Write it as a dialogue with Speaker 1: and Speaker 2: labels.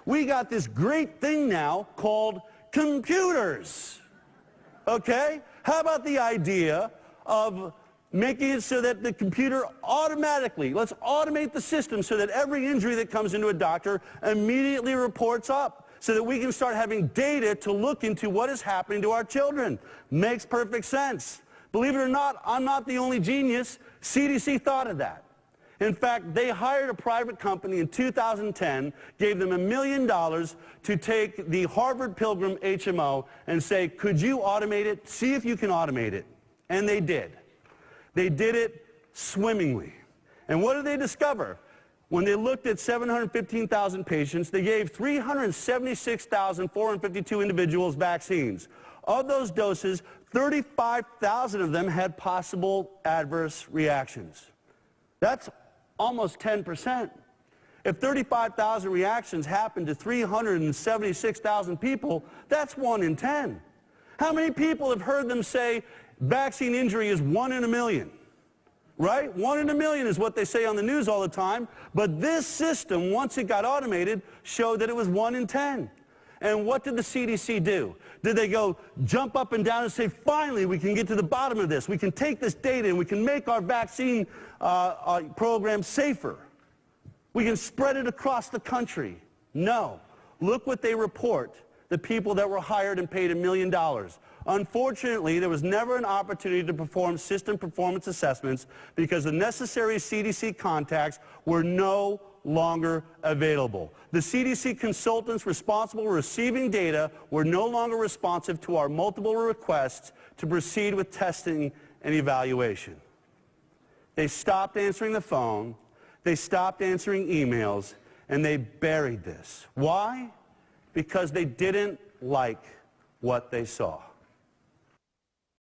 Speaker 1: we got this great thing now called computers. Okay? How about the idea of making it so that the computer automatically, let's automate the system so that every injury that comes into a doctor immediately reports up, so that we can start having data to look into what is happening to our children. Makes perfect sense. Believe it or not, I'm not the only genius. CDC thought of that. In fact, they hired a private company in 2010, gave them $1 million to take the Harvard Pilgrim HMO and say, could you automate it? See if you can automate it. And they did. They did it swimmingly. And what did they discover? When they looked at 715,000 patients, they gave 376,452 individuals vaccines. Of those doses, 35,000 of them had possible adverse reactions. That's almost 10%. If 35,000 reactions happen to 376,000 people, that's 1 in 10. How many people have heard them say vaccine injury is 1 in a million? Right? 1 in a million is what they say on the news all the time. But this system, once it got automated, showed that it was 1 in 10. And what did the CDC do? Did they go jump up and down and say, finally, we can get to the bottom of this. We can take this data and we can make our vaccine program safer. We can spread it across the country. No. Look what they report, the people that were hired and paid $1 million. Unfortunately, there was never an opportunity to perform system performance assessments because the necessary CDC contacts were no longer available. The CDC consultants responsible for receiving data were no longer responsive to our multiple requests to proceed with testing and evaluation. They stopped answering the phone, they stopped answering emails, and they buried this. Why? Because they didn't like what they saw.